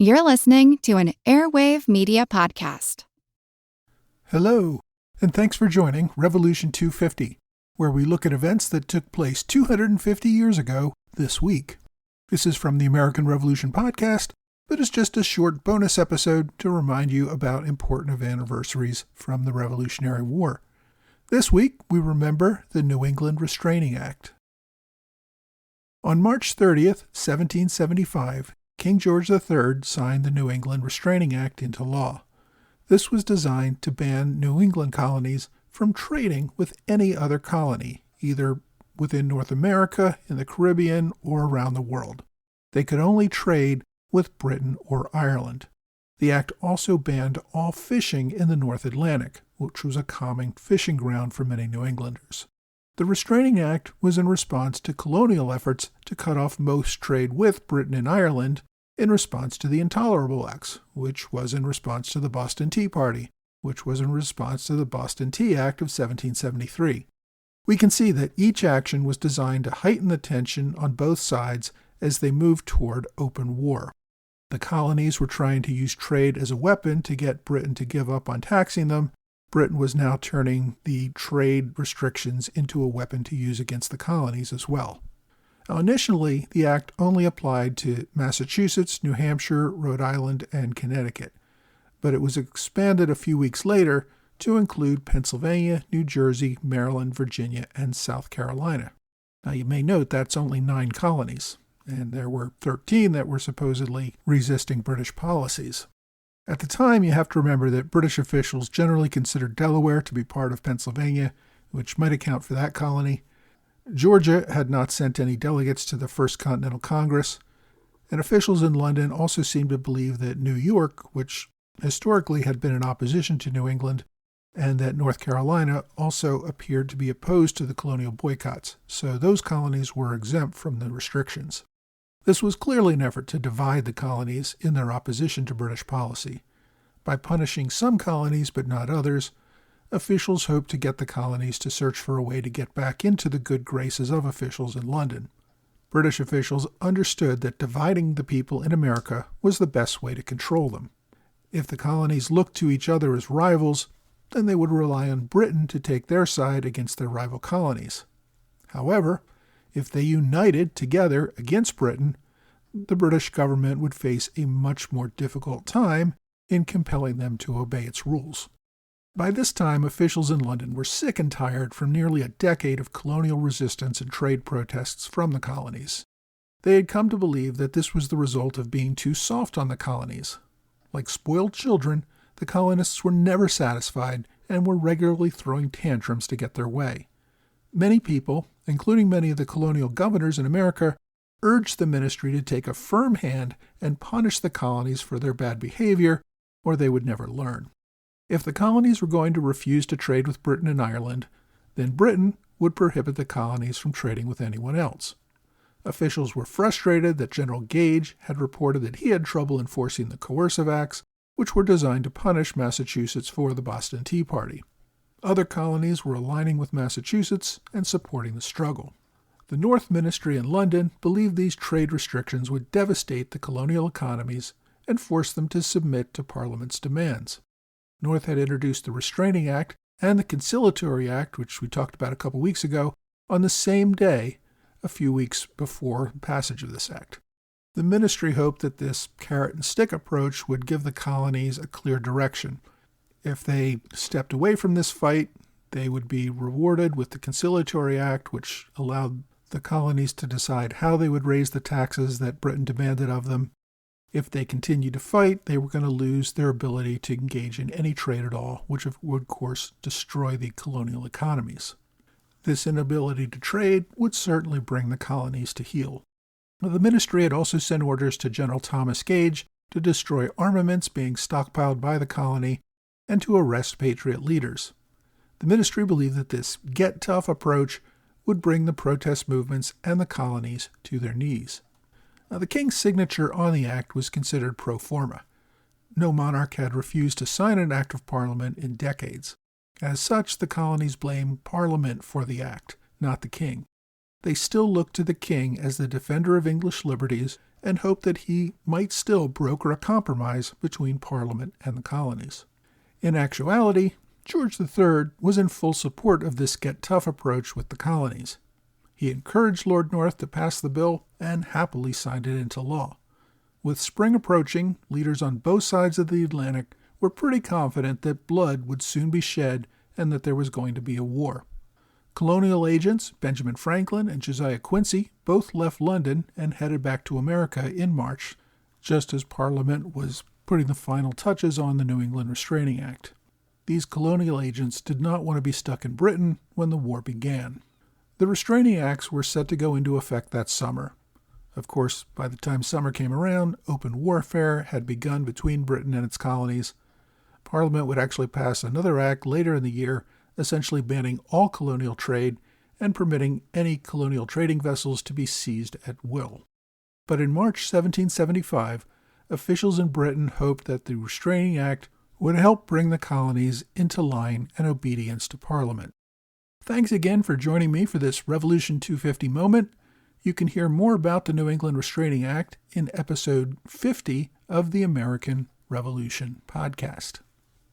You're listening to an Airwave Media Podcast. Hello, and thanks for joining Revolution 250, where we look at events that took place 250 years ago this week. This is from the American Revolution Podcast, but it's just a short bonus episode to remind you about important anniversaries from the Revolutionary War. This week, we remember the New England Restraining Act. On March 30th, 1775, King George III signed the New England Restraining Act into law. This was designed to ban New England colonies from trading with any other colony, either within North America, in the Caribbean, or around the world. They could only trade with Britain or Ireland. The act also banned all fishing in the North Atlantic, which was a common fishing ground for many New Englanders. The Restraining Act was in response to colonial efforts to cut off most trade with Britain and Ireland in response to the Intolerable Acts, which was in response to the Boston Tea Party, which was in response to the Boston Tea Act of 1773. We can see that each action was designed to heighten the tension on both sides as they moved toward open war. The colonies were trying to use trade as a weapon to get Britain to give up on taxing them. Britain was now turning the trade restrictions into a weapon to use against the colonies as well. Now, initially, the act only applied to Massachusetts, New Hampshire, Rhode Island, and Connecticut, but it was expanded a few weeks later to include Pennsylvania, New Jersey, Maryland, Virginia, and South Carolina. Now, you may note that's only 9 colonies, and there were 13 that were supposedly resisting British policies. At the time, you have to remember that British officials generally considered Delaware to be part of Pennsylvania, which might account for that colony. Georgia had not sent any delegates to the First Continental Congress, and officials in London also seemed to believe that New York, which historically had been in opposition to New England, and that North Carolina also appeared to be opposed to the colonial boycotts, so those colonies were exempt from the restrictions. This was clearly an effort to divide the colonies in their opposition to British policy. By punishing some colonies but not others, officials hoped to get the colonies to search for a way to get back into the good graces of officials in London. British officials understood that dividing the people in America was the best way to control them. If the colonies looked to each other as rivals, then they would rely on Britain to take their side against their rival colonies. However, if they united together against Britain, the British government would face a much more difficult time in compelling them to obey its rules. By this time, officials in London were sick and tired from nearly a decade of colonial resistance and trade protests from the colonies. They had come to believe that this was the result of being too soft on the colonies. Like spoiled children, the colonists were never satisfied and were regularly throwing tantrums to get their way. Many people, including many of the colonial governors in America, urged the ministry to take a firm hand and punish the colonies for their bad behavior, or they would never learn. If the colonies were going to refuse to trade with Britain and Ireland, then Britain would prohibit the colonies from trading with anyone else. Officials were frustrated that General Gage had reported that he had trouble enforcing the coercive acts, which were designed to punish Massachusetts for the Boston Tea Party. Other colonies were aligning with Massachusetts and supporting the struggle. The North Ministry in London believed these trade restrictions would devastate the colonial economies and force them to submit to Parliament's demands. North had introduced the Restraining Act and the Conciliatory Act, which we talked about a couple weeks ago, on the same day, a few weeks before passage of this act. The ministry hoped that this carrot-and-stick approach would give the colonies a clear direction. If they stepped away from this fight, they would be rewarded with the Conciliatory Act, which allowed the colonies to decide how they would raise the taxes that Britain demanded of them. If they continued to fight, they were going to lose their ability to engage in any trade at all, which would, of course, destroy the colonial economies. This inability to trade would certainly bring the colonies to heel. The ministry had also sent orders to General Thomas Gage to destroy armaments being stockpiled by the colony and to arrest Patriot leaders. The ministry believed that this get-tough approach would bring the protest movements and the colonies to their knees. Now, the king's signature on the act was considered pro forma. No monarch had refused to sign an act of parliament in decades. As such, the colonies blamed Parliament for the act, not the king. They still looked to the king as the defender of English liberties and hoped that he might still broker a compromise between Parliament and the colonies. In actuality, George III was in full support of this get-tough approach with the colonies. He encouraged Lord North to pass the bill and happily signed it into law. With spring approaching, leaders on both sides of the Atlantic were pretty confident that blood would soon be shed and that there was going to be a war. Colonial agents Benjamin Franklin and Josiah Quincy both left London and headed back to America in March, just as Parliament was putting the final touches on the New England Restraining Act. These colonial agents did not want to be stuck in Britain when the war began. The Restraining Acts were set to go into effect that summer. Of course, by the time summer came around, open warfare had begun between Britain and its colonies. Parliament would actually pass another act later in the year, essentially banning all colonial trade and permitting any colonial trading vessels to be seized at will. But in March 1775, officials in Britain hoped that the Restraining Act would help bring the colonies into line and obedience to Parliament. Thanks again for joining me for this Revolution 250 moment. You can hear more about the New England Restraining Act in episode 50 of the American Revolution podcast.